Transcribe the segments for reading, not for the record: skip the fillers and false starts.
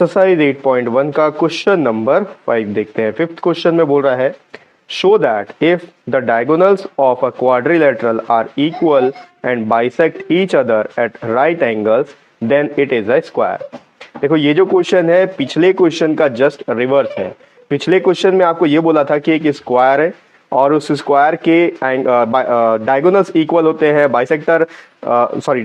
Exercise 8.1 का question number 5 देखते हैं। फिफ्थ क्वेश्चन में बोल रहा है show that if the diagonals of a quadrilateral are equal and bisect each other at right angles then it is a square. देखो ये जो क्वेश्चन है पिछले क्वेश्चन का जस्ट रिवर्स है। पिछले क्वेश्चन में आपको ये बोला था कि एक स्क्वायर है और उस स्क्वायर के डायगोनल्स इक्वल होते हैं,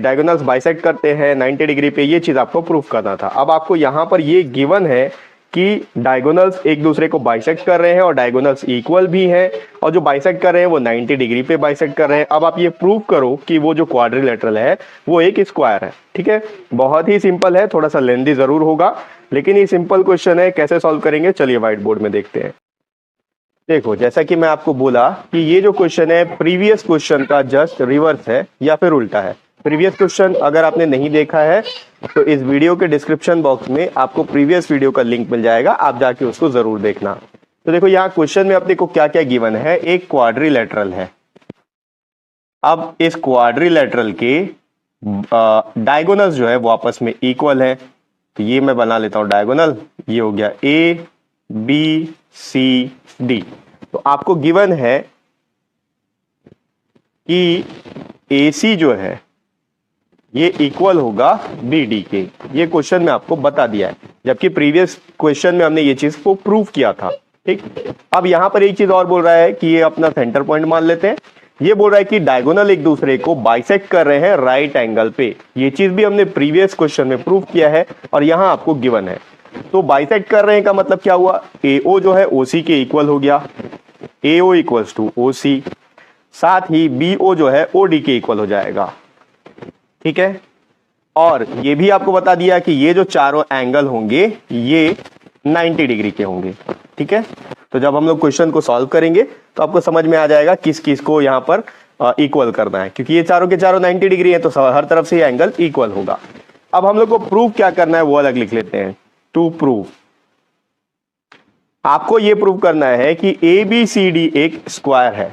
डायगोनल्स बाइसेक्ट करते हैं 90 डिग्री पे। ये चीज आपको प्रूफ करना था। अब आपको यहाँ पर ये गिवन है कि डायगोनल्स एक दूसरे को बाइसेक्ट कर रहे हैं और डायगोनल्स इक्वल भी हैं और जो बाइसेक्ट कर रहे हैं वो 90 डिग्री पे बाइसेक्ट कर रहे हैं। अब आप ये प्रूव करो कि वो जो क्वाड्रिलेटरल है वो एक स्क्वायर है। ठीक है, बहुत ही सिंपल है, थोड़ा सा लेंथी जरूर होगा लेकिन ये सिंपल क्वेश्चन है। कैसे सॉल्व करेंगे चलिए व्हाइट बोर्ड में देखते हैं। देखो जैसा कि मैं आपको बोला कि ये जो क्वेश्चन है प्रीवियस क्वेश्चन का जस्ट रिवर्स है या फिर उल्टा है। प्रीवियस क्वेश्चन अगर आपने नहीं देखा है तो इस वीडियो के डिस्क्रिप्शन बॉक्स में आपको प्रीवियस वीडियो का लिंक मिल जाएगा, आप जाके उसको जरूर देखना। तो देखो यहाँ क्वेश्चन में अपने को क्या क्या गिवन है। एक क्वाड्रिलेटरल है। अब इस क्वाड्रिलेटरल के डायगोनल्स जो है वो आपस में इक्वल है। तो ये मैं बना लेता हूं डायगोनल। ये हो गया ए बी सी डी। तो आपको गिवन है कि AC जो है ये इक्वल होगा BD के। ये क्वेश्चन में आपको बता दिया है, जबकि प्रीवियस क्वेश्चन में हमने ये चीज को प्रूव किया था। ठीक, अब यहां पर एक चीज और बोल रहा है कि ये अपना सेंटर पॉइंट मान लेते हैं। ये बोल रहा है कि डायगोनल एक दूसरे को बाइसेक्ट कर रहे हैं राइट एंगल पे। ये चीज भी हमने प्रीवियस क्वेश्चन में प्रूव किया है और यहां आपको गिवन है। तो बाइसेक्ट कर रहे हैं का मतलब क्या हुआ, AO जो है OC के इक्वल हो गया। AO इक्वल्स टू OC, साथ ही BO जो है OD के इक्वल हो जाएगा। ठीक है, और ये भी आपको बता दिया कि ये जो चारों एंगल होंगे ये 90 डिग्री के होंगे। ठीक है, तो जब हम लोग क्वेश्चन को सॉल्व करेंगे तो आपको समझ में आ जाएगा किस किस को यहाँ पर इक्वल करना है, क्योंकि ये चारों के चारों 90 डिग्री है तो हर तरफ से ये एंगल इक्वल होगा। अब हम लोग को प्रूव क्या करना है वो अलग लिख लेते हैं। टू प्रूव, आपको ये प्रूव करना है कि ABCD एक स्क्वायर है।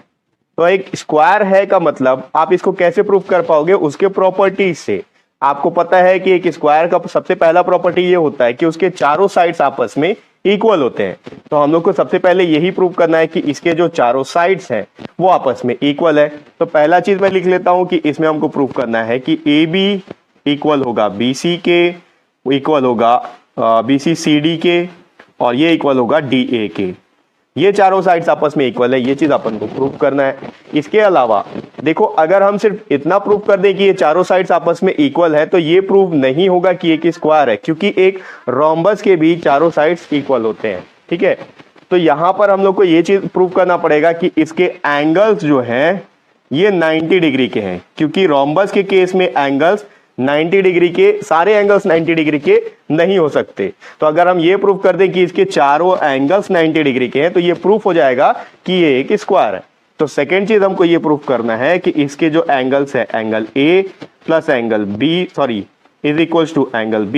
तो एक स्क्वायर है का मतलब आप इसको कैसे प्रूव कर पाओगे, उसके प्रॉपर्टीज से। आपको पता है कि एक स्क्वायर का सबसे पहला प्रॉपर्टी ये होता है कि उसके चारों साइड्स आपस में इक्वल होते हैं। तो हम लोग को सबसे पहले यही प्रूव करना है कि इसके जो चारों साइड्स हैं वो आपस में इक्वल है। तो पहला चीज मैं लिख लेता हूं कि इसमें हमको प्रूव करना है कि AB इक्वल होगा BC के, इक्वल होगा BC CD के, और ये इक्वल होगा DA के। ये चारों साइड्स आपस में इक्वल है, ये चीज अपन को प्रूव करना है। इसके अलावा देखो अगर हम सिर्फ इतना प्रूव कर दें कि ये चारों साइड्स आपस में इक्वल है तो ये प्रूव नहीं होगा कि एक स्क्वायर है, क्योंकि एक रोम्बस के भी चारों साइड्स इक्वल होते हैं। ठीक है, तो यहां पर हम लोग को ये चीज प्रूव करना पड़ेगा कि इसके एंगल्स जो हैं ये 90 डिग्री के हैं, क्योंकि रोम्बस के केस में एंगल्स 90 डिग्री के, सारे एंगल्स 90 डिग्री के नहीं हो सकते। तो अगर हम ये प्रूफ कर दें कि इसके चारों एंगल्स 90 डिग्री के हैं तो ये प्रूफ हो जाएगा कि ये एक स्क्वायर है। तो सेकेंड चीज हमको ये प्रूफ करना है कि इसके जो एंगल्स है, angle A plus angle B is equals to angle B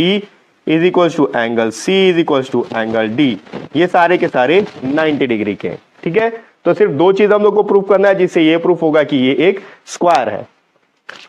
is equals to angle C is equals to angle D, ये सारे के सारे 90 डिग्री के हैं। ठीक है, तो सिर्फ दो चीज हम लोग को प्रूफ करना है जिससे ये प्रूफ होगा कि ये एक स्क्वायर है।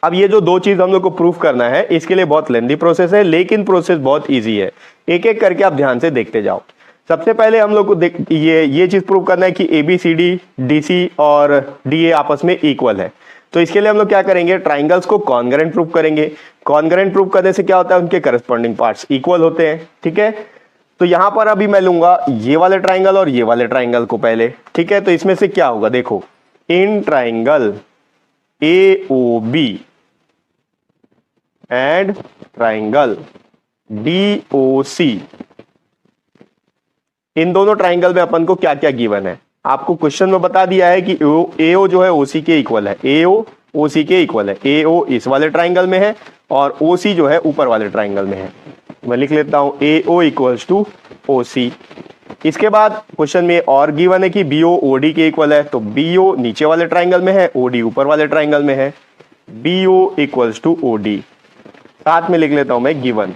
अब ये जो दो चीज हम लोग को प्रूफ करना है इसके लिए बहुत लेंथी प्रोसेस है, लेकिन प्रोसेस बहुत इजी है। एक एक करके आप ध्यान से देखते जाओ। सबसे पहले हम लोग को ये चीज प्रूफ करना है कि ABCD DC और DA आपस में इक्वल है। तो इसके लिए हम लोग क्या करेंगे, ट्राइंगल्स को कॉन्ग्रेंट प्रूफ करेंगे। कॉन्ग्रेंट प्रूफ करने से क्या होता है, उनके करस्पॉन्डिंग पार्ट्स इक्वल होते हैं। ठीक है, तो यहां पर अभी मैं लूंगा ये वाले ट्राइंगल और ये वाले ट्राइंगल को पहले। ठीक है, तो इसमें से क्या होगा, देखो in triangle AOB and triangle DOC, इन दोनों ट्राइंगल में अपन को क्या क्या गिवन है। आपको क्वेश्चन में बता दिया है कि AO जो है OC के इक्वल है। AO OC के इक्वल है। AO इस वाले ट्राइंगल में है और OC जो है ऊपर वाले ट्राइंगल में है। मैं लिख लेता हूं AO इक्वल्स टू OC। इसके बाद क्वेश्चन में और गिवन है कि BO OD के इक्वल है। तो BO नीचे वाले ट्राइंगल में है, OD ऊपर वाले ट्राइंगल में है। BO इक्वल्स टू OD, साथ में लिख लेता हूं मैं गिवन,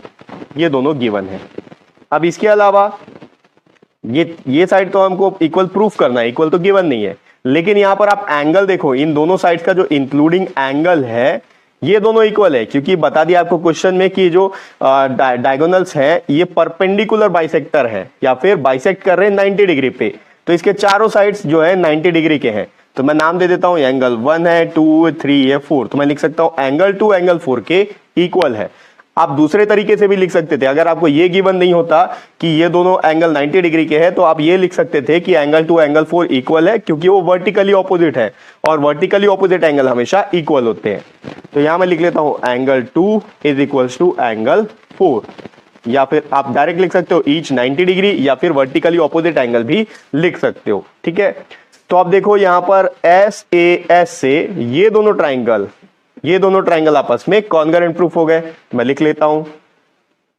ये दोनों गिवन है। अब इसके अलावा ये साइड तो हमको इक्वल प्रूफ करना है, इक्वल तो गिवन नहीं है, लेकिन यहां पर आप एंगल देखो, इन दोनों साइड्स का जो इंक्लूडिंग एंगल है ये दोनों इक्वल है, क्योंकि बता दिया आपको क्वेश्चन में कि जो डायगोनल्स है ये परपेंडिकुलर बाइसेक्टर है या फिर बाइसेक्ट कर रहे हैं 90 डिग्री पे, तो इसके चारों साइड्स जो है 90 डिग्री के हैं। तो मैं नाम दे देता हूं, एंगल 1 है, 2, 3 है, 4, तो मैं लिख सकता हूं एंगल 2 एंगल 4 के इक्वल है। आप दूसरे तरीके से भी लिख सकते थे, अगर आपको ये गिवन नहीं होता कि ये दोनों एंगल 90 डिग्री के हैं तो आप ये लिख सकते थे कि एंगल 2 एंगल 4 इक्वल है, क्योंकि वो वर्टिकली ऑपोजिट है और वर्टिकली ऑपोजिट एंगल हमेशा इक्वल होते हैं। तो यहां मैं लिख लेता हूं angle 2 is equals to angle 4, या फिर आप डायरेक्ट लिख सकते हो ईच 90 डिग्री, या फिर वर्टिकली ऑपोजिट एंगल भी लिख सकते हो। ठीक है, तो आप देखो यहां पर एस ए एस से ये दोनों ट्राइंगल आपस में कॉन्ग्रुएंट प्रूफ हो गए। मैं लिख लेता हूं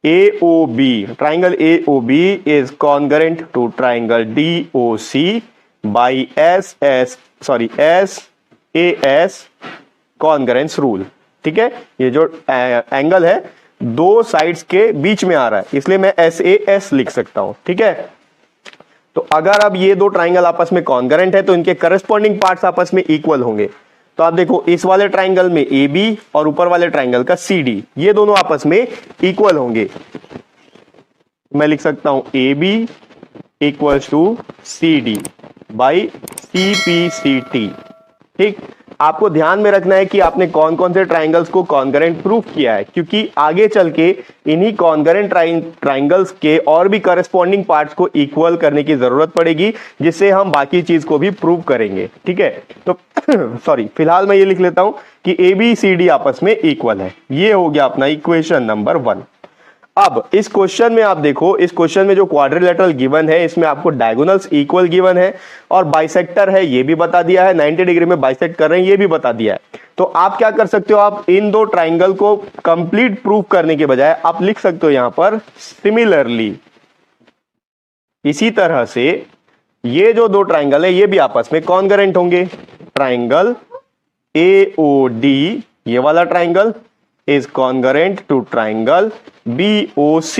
AOB, triangle AOB is congruent to triangle DOC by SAS congruence rule. ठीक है, ये जो एंगल है दो साइड्स के बीच में आ रहा है, इसलिए मैं SAS लिख सकता हूं। ठीक है, तो अगर अब ये दो ट्राइंगल आपस में कॉन्ग्रुएंट है तो इनके करस्पॉन्डिंग पार्ट्स आपस में इक्वल होंगे। तो आप देखो इस वाले ट्राइंगल में AB और ऊपर वाले ट्राइंगल का CD, ये दोनों आपस में इक्वल होंगे। मैं लिख सकता हूं AB equals to CD by CPCT। ठीक, आपको ध्यान में रखना है कि आपने कौन कौन से ट्राइंगल्स को कॉन्ग्रुएंट प्रूफ किया है, क्योंकि आगे चल के इन्हीं कॉन्ग्रुएंट ट्राइंगल्स के और भी करस्पॉन्डिंग पार्ट्स को इक्वल करने की जरूरत पड़ेगी, जिससे हम बाकी चीज को भी प्रूव करेंगे। ठीक है, तो सॉरी, फिलहाल मैं ये लिख लेता हूं कि ABCD आपस में इक्वल है। ये हो गया अपना इक्वेशन नंबर 1। अब इस क्वेश्चन में आप देखो, इस क्वेश्चन में जो क्वाड्रिलेटरल गिवन है इसमें आपको डायगोनल्स इक्वल गिवन है और बाइसेक्टर है ये भी बता दिया है, 90 डिग्री में बाइसेक्ट कर रहे हैं ये भी बता दिया है। तो आप क्या कर सकते हो, आप इन दो ट्राइंगल को कंप्लीट प्रूफ करने के बजाय आप लिख सकते हो यहां पर सिमिलरली। इसी तरह से ये जो दो ट्राइंगल है ये भी आपस में कॉन्ग्रुएंट होंगे। ट्राइंगल AOD, ये वाला triangle is congruent to triangle BOC।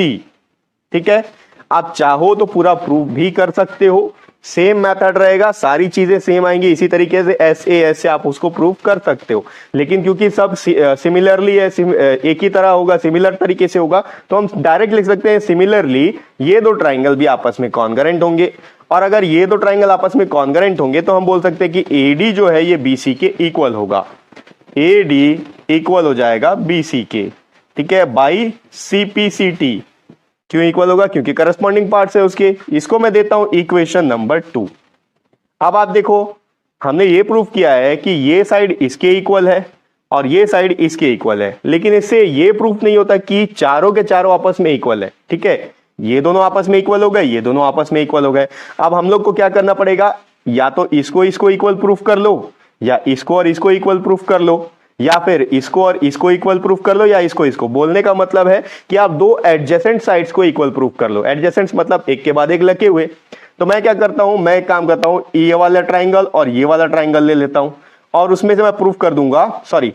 ठीक है, आप चाहो तो पूरा प्रूफ भी कर सकते हो, सेम मेथड रहेगा, सारी चीजें सेम आएंगी, इसी तरीके से SAS से आप उसको प्रूफ कर सकते हो। लेकिन क्योंकि सब सिमिलरली है, एक ही तरह होगा, सिमिलर तरीके से होगा, तो हम डायरेक्ट लिख सकते हैं सिमिलरली ये दो ट्राइंगल भी आपस में कॉन्ग्रुएंट होंगे। और अगर ये दो ट्राइंगल आपस में कॉन्ग्रुएंट होंगे तो हम बोल सकते हैं कि AD जो है ये BC के इक्वल होगा, AD इक्वल हो जाएगा BC के। ठीक है, बाई CPCT। क्यों इक्वल होगा, क्योंकि करस्पॉन्डिंग पार्ट्स है उसके। इसको मैं देता हूं इक्वेशन नंबर 2। अब आप देखो हमने ये प्रूफ किया है कि ये साइड इसके इक्वल है और ये साइड इसके इक्वल है, लेकिन इससे ये प्रूफ नहीं होता कि चारों के चारों आपस में इक्वल है। ठीक है, ये दोनों आपस में इक्वल हो गए, ये दोनों आपस में इक्वल हो गए। अब हम लोग को क्या करना पड़ेगा, या तो इसको इक्वल प्रूफ कर लो, या इसको और इसको इक्वल प्रूफ कर लो, या फिर इसको और इसको इक्वल प्रूफ कर लो, या इसको। बोलने का मतलब है कि आप दो एडजेसेंट साइड्स को इक्वल प्रूफ कर लो। एडजेसेंट मतलब एक के बाद एक लगे हुए। तो मैं क्या करता हूं, मैं एक काम करता हूं, ये वाला ट्राइंगल और ये वाला ट्राइंगल ले लेता हूं और उसमें से मैं प्रूफ कर दूंगा, सॉरी,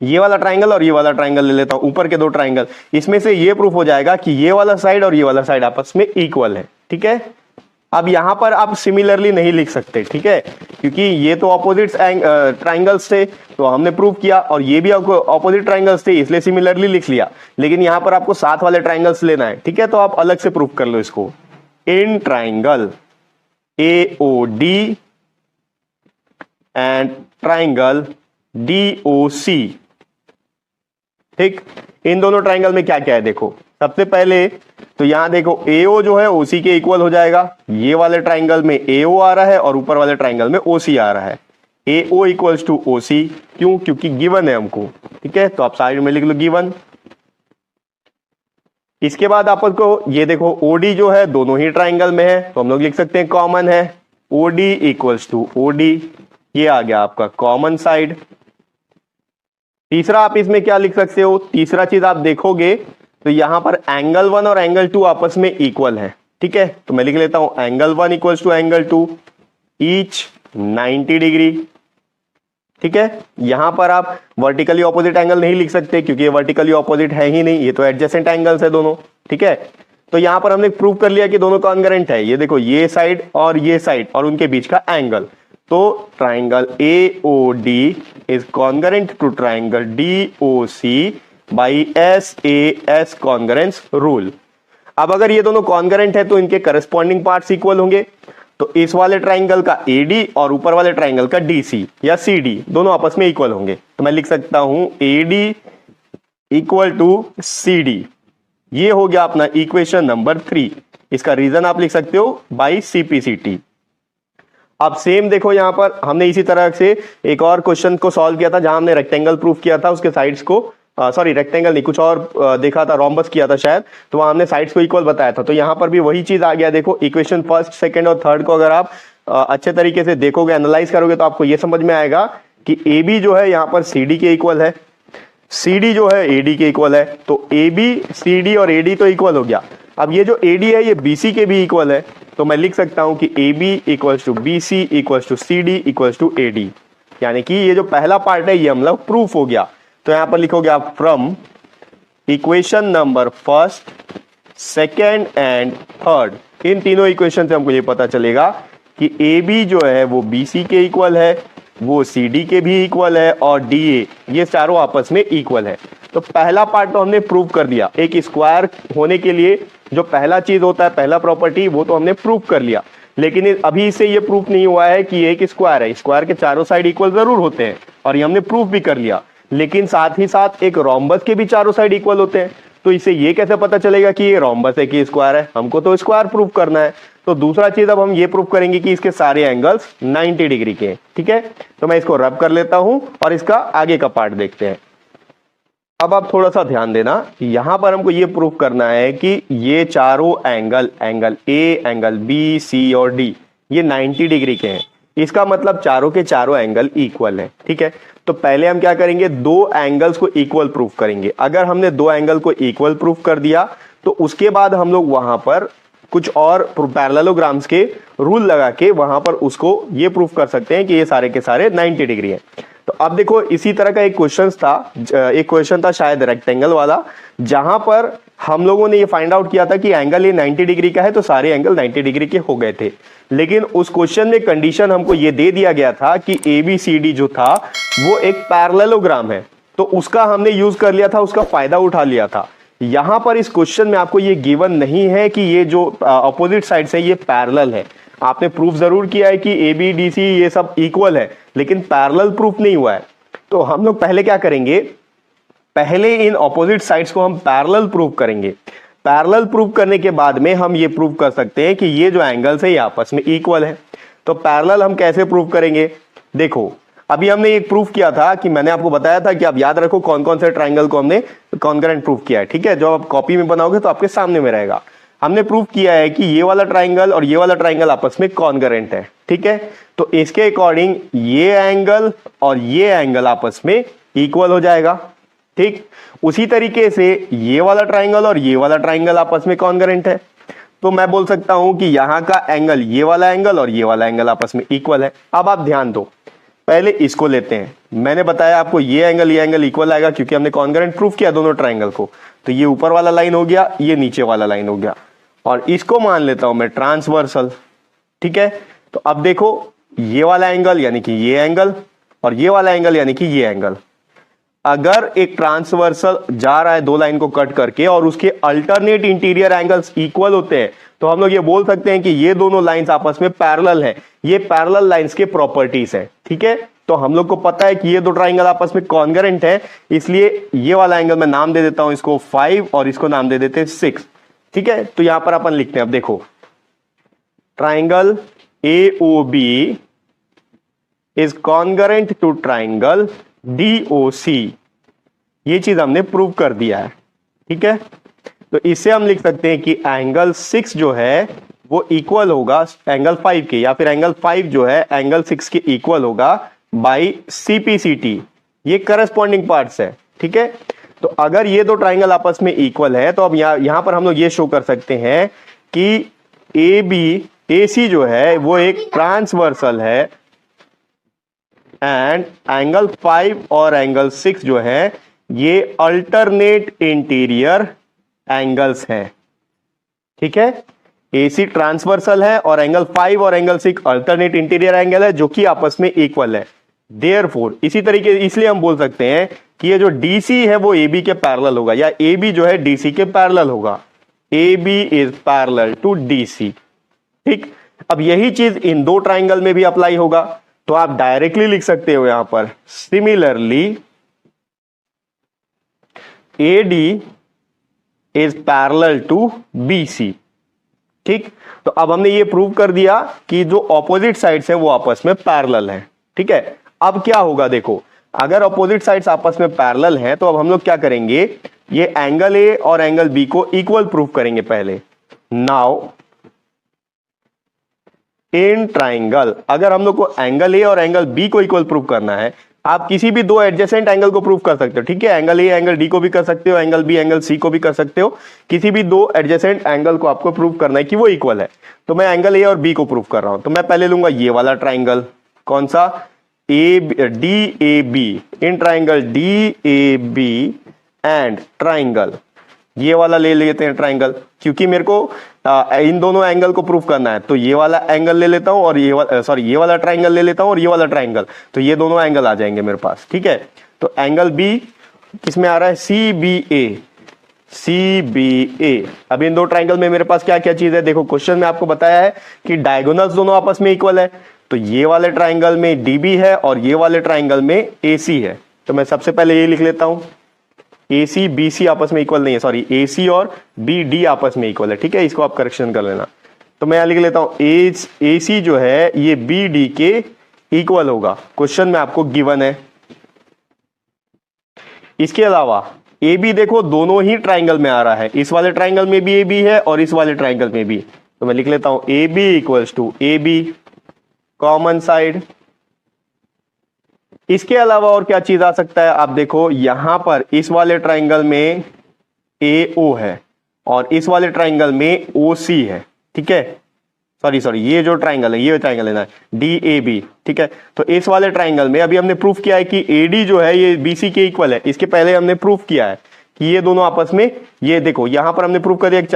ये वाला ट्राइंगल और ये वाला ट्राइंगल ले लेता हूं, ऊपर के दो ट्राइंगल, इसमें से ये प्रूफ हो जाएगा कि ये वाला साइड और ये वाला साइड आपस में इक्वल है। ठीक है, अब यहां पर आप सिमिलरली नहीं लिख सकते। ठीक है, क्योंकि ये तो ऑपोजिट ट्राइंगल्स थे तो हमने प्रूफ किया, और ये भी ऑपोजिट ट्राइंगल्स थे इसलिए सिमिलरली लिख लिया, लेकिन यहां पर आपको साथ वाले ट्राइंगल्स लेना है। ठीक है, तो आप अलग से प्रूफ कर लो इसको। In triangle AOD and triangle DOC। ठीक, इन दोनों ट्राइंगल में क्या क्या है देखो। सबसे पहले तो यहां देखो AO जो है OC के इक्वल हो जाएगा। ये वाले ट्राइंगल में AO आ रहा है और ऊपर वाले ट्राइंगल में OC आ रहा है। AO इक्वल्स टू OC, क्यों, क्योंकि गिवन है हमको। ठीक है, तो आप साइड में लिख लो गिवन। इसके बाद आपको ये देखो OD जो है दोनों ही ट्राइंगल में है, तो हम लोग लिख सकते हैं कॉमन है, OD इक्वल्स टू OD। ये आ गया आपका कॉमन साइड। तीसरा आप इसमें क्या लिख सकते हो, तीसरा चीज आप देखोगे तो यहां पर एंगल 1 और एंगल 2 आपस में इक्वल है। ठीक है, तो मैं लिख लेता हूं angle 1 equals to angle 2 each 90 degree. ठीक है, यहां पर आप वर्टिकली ऑपोजिट एंगल नहीं लिख सकते क्योंकि ये वर्टिकली ऑपोजिट है ही नहीं, ये तो एडजेसेंट एंगल्स है दोनों। ठीक है, तो यहां पर हमने प्रूव कर लिया कि दोनों कॉन्ग्रुएंट है। ये देखो ये साइड और ये साइड और उनके बीच का एंगल, तो triangle AOD is congruent to triangle DOC by SAS congruence rule. अब अगर ये दोनों कॉन्ग्रेंट है तो इनके करस्पॉन्डिंग पार्ट्स इक्वल होंगे। तो इस वाले ट्राइंगल का AD और ऊपर वाले ट्राइंगल का DC या CD दोनों आपस में इक्वल होंगे। तो मैं लिख सकता हूं AD इक्वल टू CD। ये हो गया अपना इक्वेशन नंबर 3। इसका रीजन आप लिख सकते हो बाई CPCT। अब सेम देखो यहां पर हमने इसी तरह से एक और क्वेश्चन को सॉल्व किया था जहां हमने रेक्टेंगल प्रूफ किया था, उसके साइड्स को सॉरी रेक्टेंगल नहीं, कुछ और देखा था, रोम्बस किया था शायद, तो वहां हमने साइड्स को इक्वल बताया था। तो यहां पर भी वही चीज आ गया। देखो इक्वेशन फर्स्ट, सेकंड और थर्ड को अगर आप अच्छे तरीके से देखोगे, एनालाइज करोगे, तो आपको यह समझ में आएगा कि AB जो है यहां पर CD के इक्वल है, CD जो है AD के इक्वल है। तो AB, CD और AD तो इक्वल हो गया। अब ये जो AD है ये BC के भी इक्वल है। तो मैं लिख सकता हूं कि AB equals to BC equals to CD equals to AD, यानी कि ये जो पहला पार्ट है ये हम लोग प्रूफ हो गया। तो यहां पर लिखोगे आप from equation number first, second and third, इन तीनों इक्वेशन से हमको ये पता चलेगा कि AB जो है वो BC के इक्वल है, वो CD के भी इक्वल है और DA ये चारों आपस में इक्वल है। तो पहला पार्ट तो हमने प्रूव कर दिया। एक स्क्वायर होने के लिए जो पहला चीज होता है, पहला प्रॉपर्टी, वो तो हमने प्रूव कर लिया। लेकिन अभी से ये प्रूफ नहीं हुआ है कि एक स्क्वायर है, स्क्वायर के चारों साइड इक्वल जरूर होते हैं और ये हमने प्रूफ भी कर लिया। लेकिन साथ ही साथ एक रोम्बस के भी चारों साइड इक्वल होते हैं। तो इससे ये कैसे पता चलेगा कि ये रोम्बस है कि स्क्वायर है? हमको तो स्क्वायर प्रूफ करना है। तो दूसरा चीज अब हम ये प्रूफ करेंगे कि इसके सारे एंगल्स 90 डिग्री के हैं। ठीक है, तो मैं इसको रब कर लेता हूं और इसका आगे का पार्ट देखते हैं। अब आप थोड़ा सा ध्यान देना, यहां पर हमको ये प्रूफ करना है कि ये चारों angle, angle A, angle B, C और D, ये 90 डिग्री के हैं। इसका मतलब चारों के चारों एंगल इक्वल है। ठीक है, तो पहले हम क्या करेंगे, दो एंगल्स को इक्वल प्रूफ करेंगे। अगर हमने दो एंगल को इक्वल प्रूफ कर दिया तो उसके बाद हम लोग वहां पर कुछ और पैरेललोग्राम्स के रूल लगा के वहां पर उसको ये प्रूफ कर सकते हैं कि ये सारे के सारे 90 डिग्री है। तो अब देखो इसी तरह का एक क्वेश्चन था शायद रेक्टेंगल वाला, जहां पर हम लोगों ने ये फाइंड आउट किया था कि एंगल ये 90 डिग्री का है, तो सारे एंगल 90 डिग्री के हो गए थे। लेकिन उस क्वेश्चन में कंडीशन हमको ये दे दिया गया था कि ABCD जो था वो एक पैरेललोग्राम है, तो उसका हमने यूज कर लिया था, उसका फायदा उठा लिया था। यहां पर इस क्वेश्चन में आपको ये गिवन नहीं है कि ये जो अपोजिट साइड है ये पैरेलल है। आपने प्रूफ जरूर किया है कि ABDC ये सब इक्वल है, लेकिन पैरेलल प्रूफ नहीं हुआ है। तो हम लोग पहले क्या करेंगे, पहले इन ऑपोजिट साइड्स को हम पैरेलल प्रूफ करेंगे। पैरेलल प्रूफ करने के बाद में हम ये प्रूफ कर सकते हैं कि ये जो एंगल्स है ये आपस में इक्वल है। तो पैरेलल हम कैसे प्रूफ करेंगे, देखो अभी हमने एक प्रूफ किया था कि मैंने आपको बताया था कि आप याद रखो कौन कौन से ट्राइंगल को हमने कॉन्करेंट प्रूफ किया है। ठीक है, जो आप कॉपी में बनाओगे तो आपके सामने में रहेगा। हमने प्रूफ किया है कि ये वाला ट्राइंगल और ये वाला ट्राइंगल आपस में कॉन्करेंट है। ठीक है, तो इसके अकॉर्डिंग ये एंगल और ये एंगल आपस में इक्वल हो जाएगा। ठीक, उसी तरीके से ये वाला ट्राइंगल और ये वाला ट्राइंगल आपस में कॉन्करेंट है। तो मैं बोल सकता हूं कि यहां का एंगल, ये वाला एंगल और ये वाला एंगल आपस में इक्वल है। अब आप ध्यान दो, पहले इसको लेते हैं। मैंने बताया आपको ये एंगल इक्वल आएगा क्योंकि हमने कॉन्करेंट प्रूफ किया दोनों ट्राइंगल को। तो ये ऊपर वाला लाइन हो गया, ये नीचे वाला लाइन हो गया, और इसको मान लेता हूं मैं ट्रांसवर्सल। ठीक है, तो अब देखो ये वाला एंगल यानी कि ये एंगल और ये वाला एंगल यानी कि ये एंगल, अगर एक ट्रांसवर्सल जा रहा है दो लाइन को कट करके और उसके अल्टरनेट इंटीरियर एंगल्स इक्वल होते हैं, तो हम लोग ये बोल सकते हैं कि ये दोनों लाइंस आपस में पैरेलल है। ये पैरेलल लाइंस के प्रॉपर्टीज है। ठीक है, तो हम लोग को पता है कि ये दो ट्राइंगल आपस में कॉन्करेंट है, इसलिए ये वाला एंगल मैं नाम दे देता हूं इसको 5 और इसको नाम दे देते हैं 6। ठीक है, तो यहां पर अपन लिखते हैं, अब देखो triangle AOB is concurrent to triangle DOC। ये चीज हमने प्रूव कर दिया है। ठीक है, तो इससे हम लिख सकते हैं कि एंगल 6 जो है वो इक्वल होगा एंगल 5 के, या फिर एंगल 5 जो है एंगल 6 के इक्वल होगा बाई CPCT। ये करस्पॉन्डिंग पार्ट्स है। ठीक है, तो अगर ये दो ट्राइंगल आपस में इक्वल है तो अब यहां पर हम लोग ये शो कर सकते हैं कि AC जो है वो एक ट्रांसवर्सल है एंड एंगल 5 और एंगल 6 जो है ये अल्टरनेट इंटीरियर एंगल्स हैं। ठीक है, AC ट्रांसवर्सल है और एंगल 5 और एंगल 6 अल्टरनेट इंटीरियर एंगल है जो कि आपस में इक्वल है। देयरफॉर इसी तरीके इसलिए हम बोल सकते हैं कि ये जो DC है वो AB के पैरेलल होगा, या AB जो है DC के पैरेलल होगा। AB is parallel to DC। ठीक, अब यही चीज इन दो ट्राइंगल में भी अप्लाई होगा, तो आप डायरेक्टली लिख सकते हो यहां पर similarly AD is parallel to BC। ठीक, तो अब हमने ये प्रूव कर दिया कि जो ऑपोजिट साइड्स हैं वो आपस में पैरेलल हैं। ठीक है, अब क्या होगा देखो, अगर ऑपोजिट साइड्स आपस में पैरेलल हैं तो अब हम लोग क्या करेंगे, ये एंगल A और एंगल B को इक्वल प्रूव करेंगे पहले। नाउ इन ट्राइंगल, अगर हम लोग को एंगल A और एंगल B को इक्वल प्रूव करना है, आप किसी भी दो एडजेसेंट एंगल को प्रूव कर सकते हो। ठीक है, एंगल A एंगल D को भी कर सकते हो, एंगल B एंगल C को भी कर सकते हो। किसी भी दो एडजेसेंट एंगल को आपको प्रूव करना है कि वो इक्वल है। तो मैं एंगल A और B को प्रूव कर रहा हूं, तो मैं पहले लूंगा ये वाला ट्राइंगल, कौन सा, DAB, in triangle DAB and triangle ये वाला ले लेते हैं ट्राइंगल, क्योंकि मेरे को इन दोनों एंगल को प्रूव करना है। तो ये वाला एंगल ले लेता हूं और ये वाला ट्राइंगल ले लेता हूं और ये वाला ट्राइंगल, तो ये दोनों एंगल आ जाएंगे मेरे पास। ठीक है, तो एंगल B किसमें आ रहा है, CBA। अब इन दो ट्राइंगल में मेरे पास क्या क्या चीज है, देखो क्वेश्चन में आपको बताया है कि डायगोनल्स दोनों आपस में इक्वल है। तो ये वाले ट्राइंगल में DB है और ये वाले ट्राइंगल में AC है। तो मैं सबसे पहले ये लिख लेता हूं, AC BC आपस में इक्वल नहीं है, सॉरी AC और BD आपस में इक्वल है। ठीक है, इसको आप करेक्शन कर लेना। तो मैं यहां लिख लेता हूं AC जो है ये BD के इक्वल होगा, क्वेश्चन में आपको गिवन है। इसके अलावा AB देखो दोनों ही ट्राइंगल में आ रहा है, इस वाले ट्राइंगल में भी AB है और इस वाले ट्राइंगल में भी। तो मैं लिख लेता हूं AB equals to AB, common side. इसके अलावा और क्या चीज आ सकता है, आप देखो यहां पर इस वाले ट्राइंगल में AO है और इस वाले ट्राइंगल में OC है। ठीक है, सॉरी ये जो ट्राइंगल है, ये ट्राइंगल लेना है DAB। ठीक है, तो इस वाले ट्राइंगल में अभी हमने प्रूफ किया है कि AD जो है ये BC के इक्वल है। इसके पहले हमने प्रूफ किया है कि ये दोनों आपस में, ये देखो यहां पर हमने प्रूफ कर दिया कि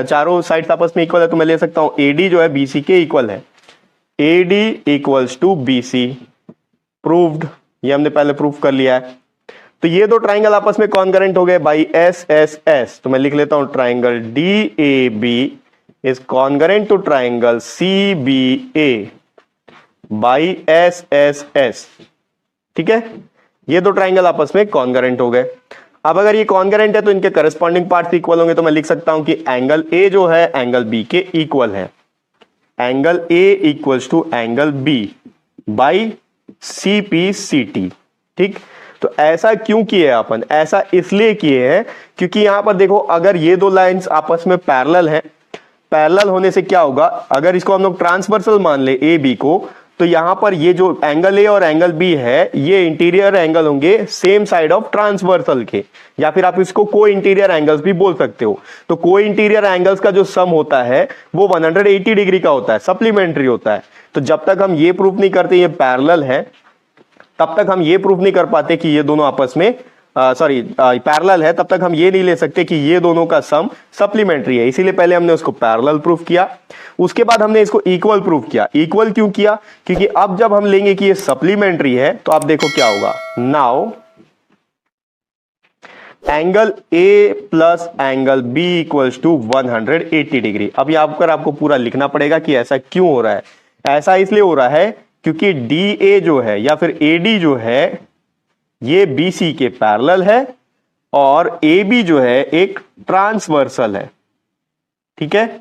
चारों साइड्स आपस में इक्वल है। तो मैं ले सकता हूं AD जो है BC के इक्वल है, AD equals to BC, proved, ये हमने पहले प्रूफ कर लिया है। तो ये दो ट्राइंगल आपस में कॉन्करेंट हो गए बाई SSS। तो मैं लिख लेता हूं triangle DAB is concurrent to triangle CBA by SSS। ठीक है, ये दो ट्राइंगल आपस में कॉन्करेंट हो गए। अब अगर ये कॉन्करेंट है तो इनके करस्पॉन्डिंग पार्ट्स इक्वल होंगे। तो मैं लिख सकता हूं कि एंगल A जो है एंगल B के इक्वल है, angle A equals to angle B by CPCT। ठीक, तो ऐसा क्यों किए अपन, ऐसा इसलिए किए हैं क्योंकि यहां पर देखो अगर ये दो लाइंस आपस में पैरेलल हैं, पैरेलल होने से क्या होगा, अगर इसको हम लोग ट्रांसवर्सल मान ले AB को, तो यहां पर ये जो एंगल A और एंगल B है ये इंटीरियर एंगल होंगे सेम साइड ऑफ ट्रांसवर्सल के, या फिर आप इसको को इंटीरियर एंगल्स भी बोल सकते हो। तो को इंटीरियर एंगल्स का जो सम होता है वो 180 डिग्री का होता है, सप्लीमेंट्री होता है। तो जब तक हम ये प्रूफ नहीं करते ये पैरेलल है, तब तक हम ये प्रूफ नहीं कर पाते कि ये दोनों आपस में पैरेलल है, तब तक हम ये नहीं ले सकते कि ये दोनों का सम सप्लीमेंट्री है। इसीलिए पहले हमने उसको पैरेलल प्रूफ किया, उसके बाद हमने इसको इक्वल प्रूफ किया। इक्वल क्यों किया, क्योंकि अब जब हम लेंगे कि ये सप्लीमेंट्री है तो आप देखो क्या होगा। Now angle A plus angle B equals to 180 degree. अब यहां पर आपको पूरा लिखना पड़ेगा कि ऐसा क्यों हो रहा है। ऐसा इसलिए हो रहा है क्योंकि DA जो है या फिर AD जो है ये BC के पैरेलल है और AB जो है एक ट्रांसवर्सल है। ठीक है,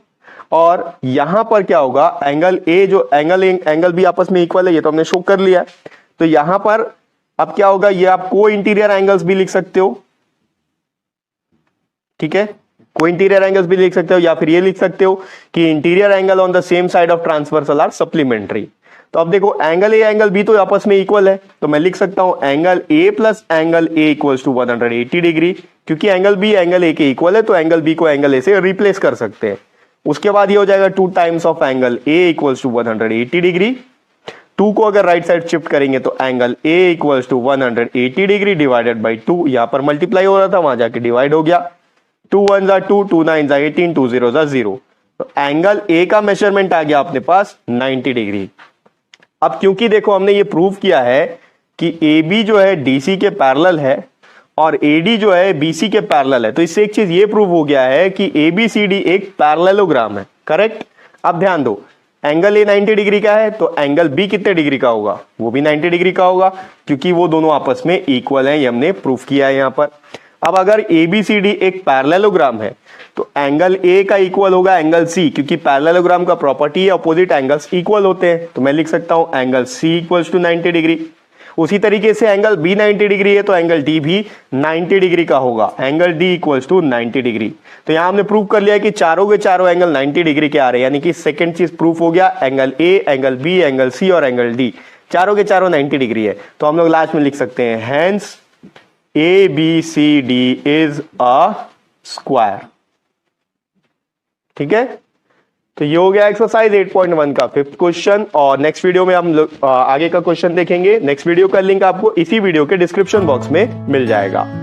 और यहां पर क्या होगा, एंगल A जो एंगल B आपस में इक्वल है, ये तो हमने शो कर लिया। तो यहां पर अब क्या होगा, ये आप को इंटीरियर एंगल्स भी लिख सकते हो। ठीक है, को इंटीरियर एंगल्स भी लिख सकते हो, या फिर ये लिख सकते हो कि interior angle on the same side of transversal are supplementary. तो अब देखो एंगल A एंगल B तो आपस में इक्वल है, तो मैं लिख सकता हूं angle A plus angle A equals to 180 degree. क्योंकि एंगल B एंगल A के इक्वल है तो एंगल B को एंगल A से रिप्लेस कर सकते हैं। उसके बाद ये हो जाएगा 2 times of angle A equals to 180 degree. 2 को अगर राइट साइड शिफ्ट करेंगे तो angle A equals to 180 degree divided by 2। यहां पर मल्टीप्लाई हो रहा था, वहां जाके डिवाइड हो गया। 2 1 2, 2 9 18, 2 0 0। तो एंगल ए का मेजरमेंट आ गया अपने पास 90 डिग्री। अब क्योंकि देखो हमने ये प्रूव किया है कि ए बी जो है डीसी के पैरेलल है और एडी जो है बीसी के पैरेलल है, तो इससे एक चीज ये प्रूव हो गया है कि एबीसीडी एक पैरेललोग्राम है। करेक्ट। अब ध्यान दो, एंगल ए 90 डिग्री का है तो एंगल बी कितने डिग्री का होगा, वो भी 90 डिग्री का होगा, क्योंकि वो दोनों आपस में इक्वल हैं, ये हमने प्रूफ किया है यहां पर। अब अगर एबीसीडी एक पैरेललोग्राम है तो एंगल ए का इक्वल होगा एंगल सी, क्योंकि पैरेललोग्राम का प्रॉपर्टी है अपोजिट एंगल्स इक्वल होते हैं, तो मैं लिख सकता हूं angle C equals to 90 degree. उसी तरीके से एंगल बी 90 डिग्री है तो एंगल डी भी 90 डिग्री का होगा, angle D equals to 90 degree. तो यहां हमने प्रूव कर लिया कि चारों के चारों एंगल 90 डिग्री के आ रहे हैं, यानी कि सेकंड चीज प्रूफ हो गया, angle A, angle B, angle C और एंगल डी चारों के चारों 90 डिग्री है। तो हम लोग लास्ट में लिख सकते हैं hence A B C D is a square. ठीक है, तो ये हो गया एक्सरसाइज 8.1 का 5th क्वेश्चन। और नेक्स्ट वीडियो में हम लोग आगे का क्वेश्चन देखेंगे। नेक्स्ट वीडियो का लिंक आपको इसी वीडियो के डिस्क्रिप्शन बॉक्स में मिल जाएगा।